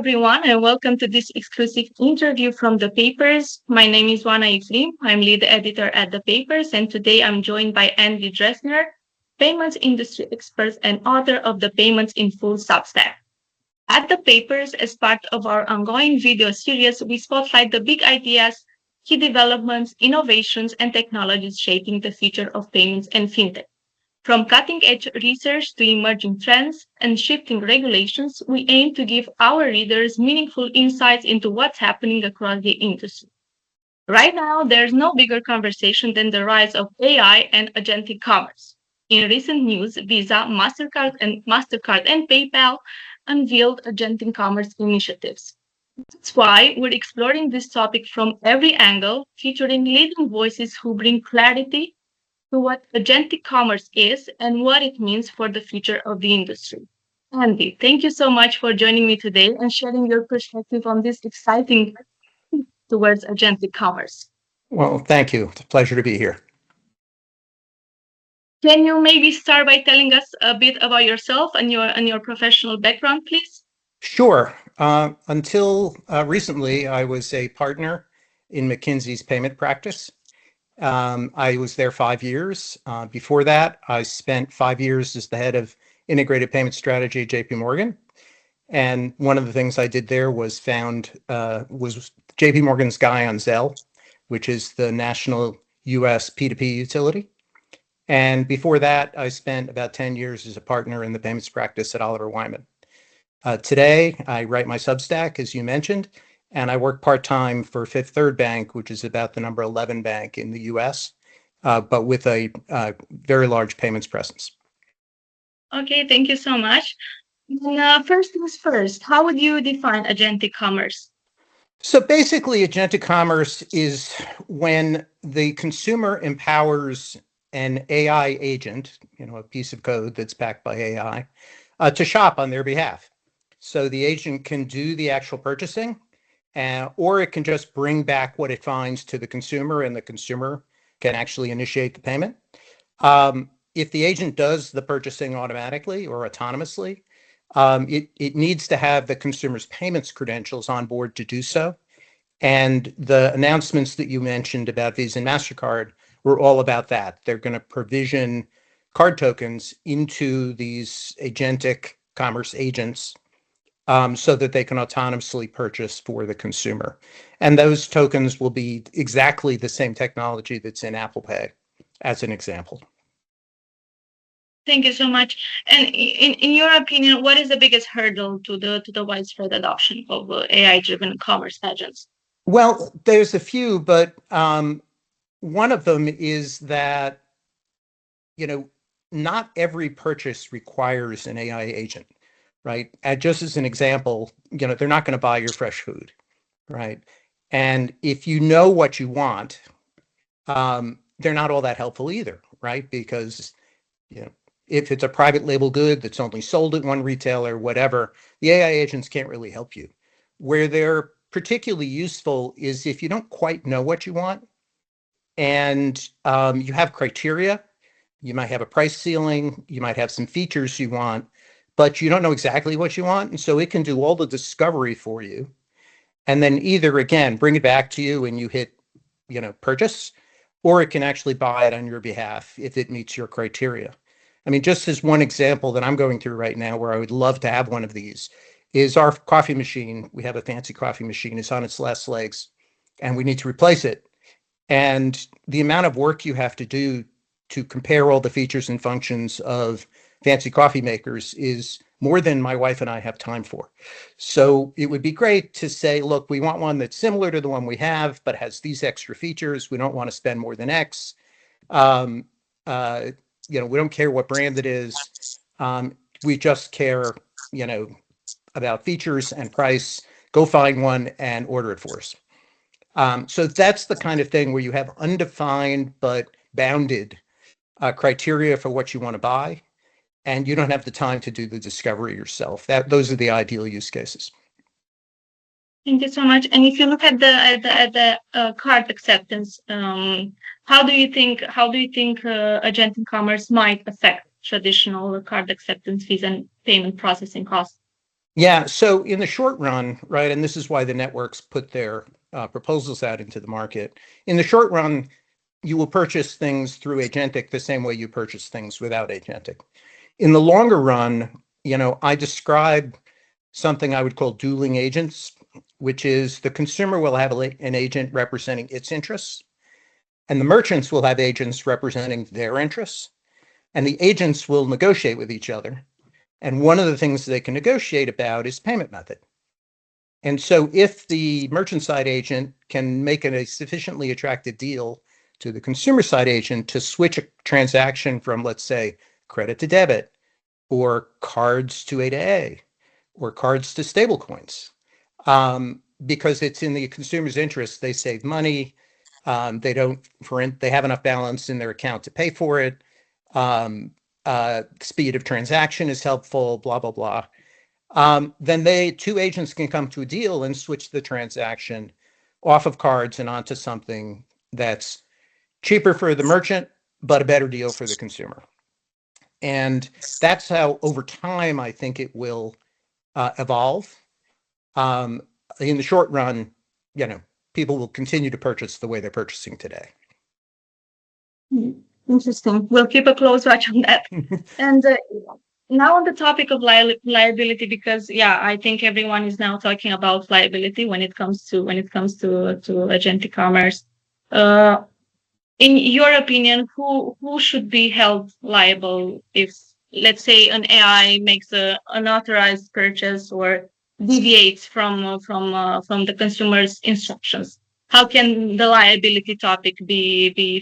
everyone, and welcome to this exclusive interview from The Papers. My name is Wana Ifrim. I'm lead editor at The Papers, and today I'm joined by Andy Dresner, payments industry expert and author of the Payments in Full Substack. At The Papers, as part of our ongoing video series, we spotlight the big ideas, key developments, innovations, and technologies shaping the future of payments and fintech. From cutting-edge research to emerging trends and shifting regulations, we aim to give our readers meaningful insights into what's happening across the industry. Right now, there's no bigger conversation than the rise of AI and agentic commerce. In recent news, Visa, MasterCard, and PayPal unveiled agentic commerce initiatives. That's why we're exploring this topic from every angle, featuring leading voices who bring clarity to what agentic commerce is and what it means for the future of the industry. Andy, thank you so much for joining me today and sharing your perspective on this exciting towards agentic commerce. Well, thank you. It's a pleasure to be here. Can you maybe start by telling us a bit about yourself and your professional background, please? Sure. Until recently, I was a partner in McKinsey's payment practice. I was there 5 years. Before that, I spent 5 years as the head of integrated payment strategy at JP Morgan. And one of the things I did there was was JP Morgan's guy on Zelle, which is the national US P2P utility. And before that, I spent about 10 years as a partner in the payments practice at Oliver Wyman. Today, I write my Substack, as you mentioned, and I work part-time for Fifth Third Bank, which is about the number 11 bank in the US, but with a very large payments presence. Okay, thank you so much. First things first, how would you define agentic commerce? So basically, agentic commerce is when the consumer empowers an AI agent, a piece of code that's backed by AI, to shop on their behalf. So the agent can do the actual purchasing, or it can just bring back what it finds to the consumer, and the consumer can actually initiate the payment. If the agent does the purchasing automatically or autonomously, it needs to have the consumer's payments credentials on board to do so. And the announcements that you mentioned about Visa and MasterCard were all about that. They're going to provision card tokens into these agentic commerce agents so that they can autonomously purchase for the consumer. And those tokens will be exactly the same technology that's in Apple Pay, as an example. Thank you so much. And in your opinion, what is the biggest hurdle to the widespread adoption of AI-driven commerce agents? Well, there's a few, but one of them is that, not every purchase requires an AI agent, right? And just as an example, they're not going to buy your fresh food, right? And if you know what you want, they're not all that helpful either, right? Because, if it's a private label good that's only sold at one retailer, whatever, the AI agents can't really help you. Where they're particularly useful is if you don't quite know what you want and you have criteria. You might have a price ceiling, you might have some features you want, but you don't know exactly what you want. And so it can do all the discovery for you. And then either, again, bring it back to you and you hit, purchase, or it can actually buy it on your behalf if it meets your criteria. I mean, just as one example that I'm going through right now where I would love to have one of these is our coffee machine. We have a fancy coffee machine. It's on its last legs and we need to replace it. And the amount of work you have to do to compare all the features and functions of fancy coffee makers is more than my wife and I have time for. So it would be great to say, look, we want one that's similar to the one we have, but has these extra features. We don't want to spend more than X. We don't care what brand it is. We just care, about features and price. Go find one and order it for us. So that's the kind of thing where you have undefined but bounded criteria for what you want to buy, and you don't have the time to do the discovery yourself. Those are the ideal use cases. Thank you so much. And if you look at the card acceptance, how do you think agentic commerce might affect traditional card acceptance fees and payment processing costs? Yeah, so in the short run, right, and this is why the networks put their proposals out into the market. In the short run, you will purchase things through Agentic the same way you purchase things without Agentic. In the longer run, I describe something I would call dueling agents, which is the consumer will have an agent representing its interests, and the merchants will have agents representing their interests, and the agents will negotiate with each other. And one of the things they can negotiate about is payment method. And so if the merchant side agent can make a sufficiently attractive deal to the consumer side agent to switch a transaction from, let's say, credit to debit, or cards to A to A, or cards to stablecoins, because it's in the consumer's interest. They save money. They have enough balance in their account to pay for it. Speed of transaction is helpful, blah, blah, blah. Then two agents can come to a deal and switch the transaction off of cards and onto something that's cheaper for the merchant, but a better deal for the consumer. And that's how, over time, I think it will evolve. In the short run, people will continue to purchase the way they're purchasing today. Interesting. We'll keep a close watch on that. And now on the topic of liability, because I think everyone is now talking about liability when it comes to agentic commerce. In your opinion, who should be held liable if, let's say, an AI makes an unauthorized purchase or deviates from the consumer's instructions? How can the liability topic be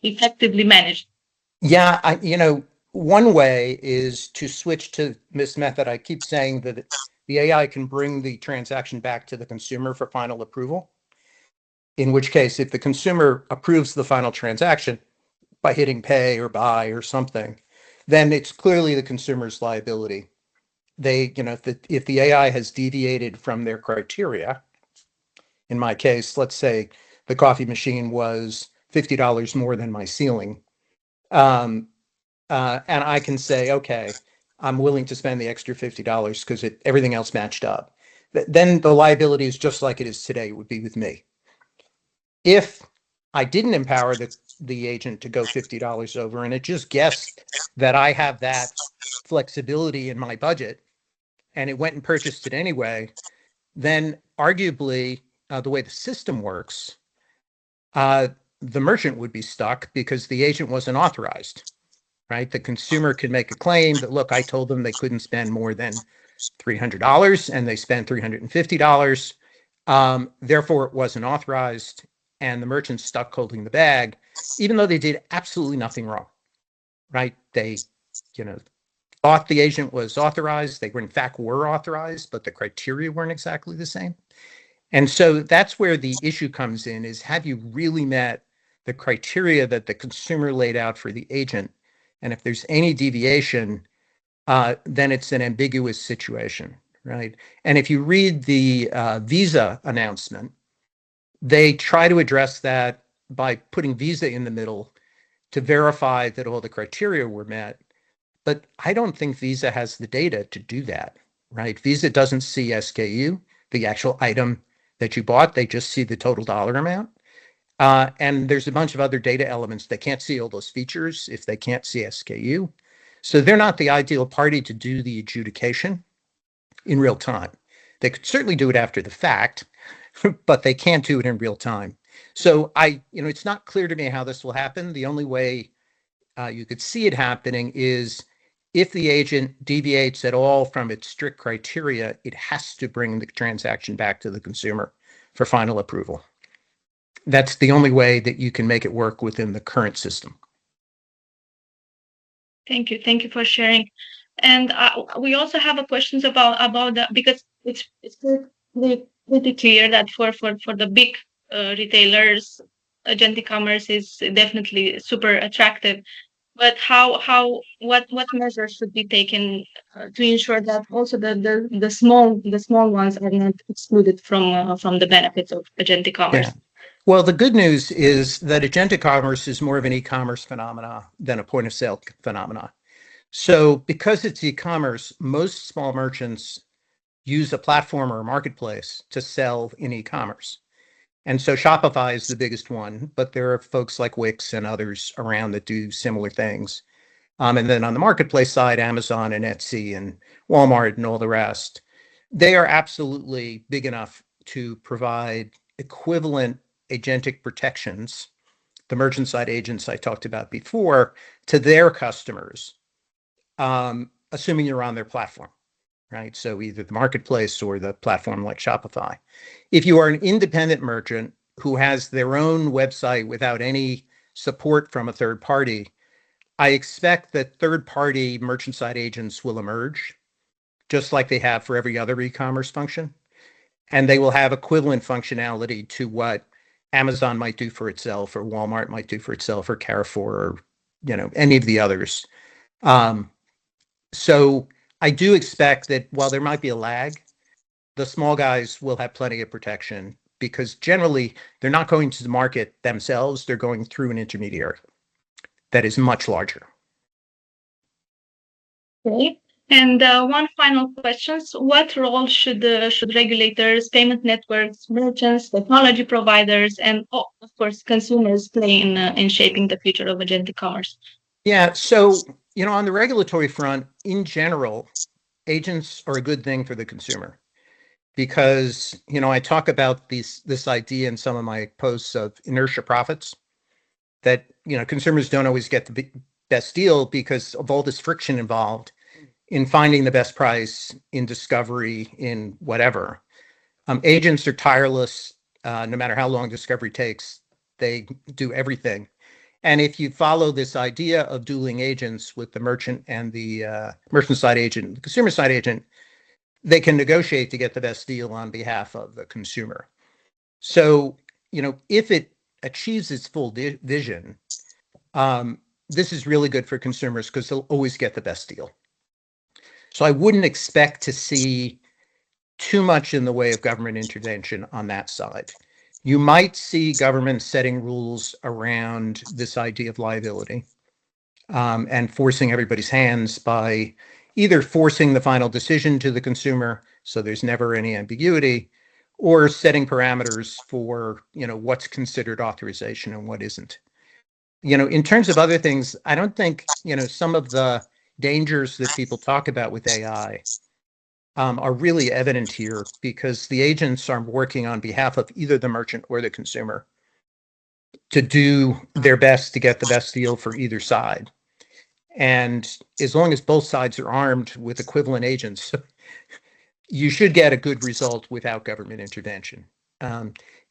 effectively managed? Yeah, one way is to switch to this method. I keep saying that the AI can bring the transaction back to the consumer for final approval. In which case, if the consumer approves the final transaction by hitting pay or buy or something, then it's clearly the consumer's liability. If the AI has deviated from their criteria, in my case, let's say the coffee machine was $50 more than my ceiling, and I can say, okay, I'm willing to spend the extra $50 because everything else matched up. Then the liability is just like it is today. It would be with me. If I didn't empower the agent to go $50 over, and it just guessed that I have that flexibility in my budget, and it went and purchased it anyway, then arguably the way the system works, the merchant would be stuck because the agent wasn't authorized, right? The consumer could make a claim that, look, I told them they couldn't spend more than $300 and they spent $350. Therefore, it wasn't authorized, and the merchant's stuck holding the bag, even though they did absolutely nothing wrong, right? They, thought the agent was authorized. They were, in fact, were authorized, but the criteria weren't exactly the same. And so that's where the issue comes in, is have you really met the criteria that the consumer laid out for the agent? And if there's any deviation, then it's an ambiguous situation, right? And if you read the Visa announcement, they try to address that by putting Visa in the middle to verify that all the criteria were met. But I don't think Visa has the data to do that, right? Visa doesn't see SKU, the actual item that you bought. They just see the total dollar amount. And there's a bunch of other data elements. They can't see all those features if they can't see SKU. So they're not the ideal party to do the adjudication in real time. They could certainly do it after the fact, but they can't do it in real time. So it's not clear to me how this will happen. The only way you could see it happening is if the agent deviates at all from its strict criteria, it has to bring the transaction back to the consumer for final approval. That's the only way that you can make it work within the current system. Thank you for sharing. And we also have a questions about that, because it's pretty clear that for the big retailers, agentic commerce is definitely super attractive. But what measures should be taken to ensure that also the small ones are not excluded from the benefits of agentic commerce? Yeah. Well, the good news is that agentic commerce is more of an e-commerce phenomena than a point of sale phenomena. So because it's e-commerce, most small merchants use a platform or a marketplace to sell in e-commerce. And so Shopify is the biggest one, but there are folks like Wix and others around that do similar things. And then on the marketplace side, Amazon and Etsy and Walmart and all the rest, they are absolutely big enough to provide equivalent agentic protections, the merchant side agents I talked about before, to their customers, assuming you're on their platform, right? So either the marketplace or the platform like Shopify. If you are an independent merchant who has their own website without any support from a third party, I expect that third-party merchant side agents will emerge, just like they have for every other e-commerce function. And they will have equivalent functionality to what Amazon might do for itself, or Walmart might do for itself, or Carrefour, or any of the others. So I do expect that while there might be a lag, the small guys will have plenty of protection because generally they're not going to the market themselves. They're going through an intermediary that is much larger. Okay. And one final question: what role should regulators, payment networks, merchants, technology providers, and of course consumers play in shaping the future of agentic commerce? Yeah, so on the regulatory front, in general, agents are a good thing for the consumer because I talk about this idea in some of my posts of inertia profits, that consumers don't always get the best deal because of all this friction involved in finding the best price, in discovery, in whatever. Agents are tireless. No matter how long discovery takes, they do everything. And if you follow this idea of dueling agents with the merchant and the merchant side agent, the consumer side agent, they can negotiate to get the best deal on behalf of the consumer. So, if it achieves its full vision, this is really good for consumers because they'll always get the best deal. So I wouldn't expect to see too much in the way of government intervention on that side. You might see government setting rules around this idea of liability and forcing everybody's hands by either forcing the final decision to the consumer so there's never any ambiguity, or setting parameters for what's considered authorization and what isn't. In terms of other things, I don't think some of the dangers that people talk about with AI are really evident here because the agents are working on behalf of either the merchant or the consumer to do their best to get the best deal for either side. And as long as both sides are armed with equivalent agents, you should get a good result without government intervention.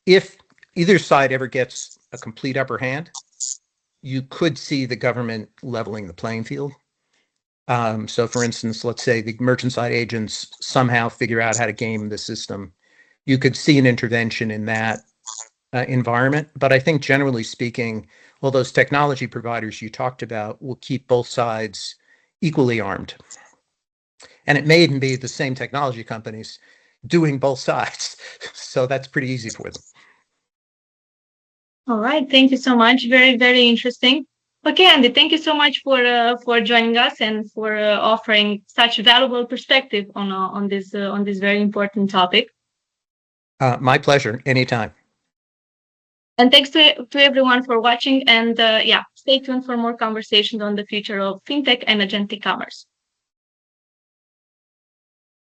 If either side ever gets a complete upper hand, you could see the government leveling the playing field. So for instance, let's say the merchant side agents somehow figure out how to game the system. You could see an intervention in that environment. But I think generally speaking, all those technology providers you talked about will keep both sides equally armed. And it may even be the same technology companies doing both sides. So that's pretty easy for them. All right. Thank you so much. Very, very interesting. Okay, Andy, thank you so much for joining us and for offering such valuable perspective on this very important topic. My pleasure. Anytime. And thanks to everyone for watching. And stay tuned for more conversations on the future of fintech and agentic commerce.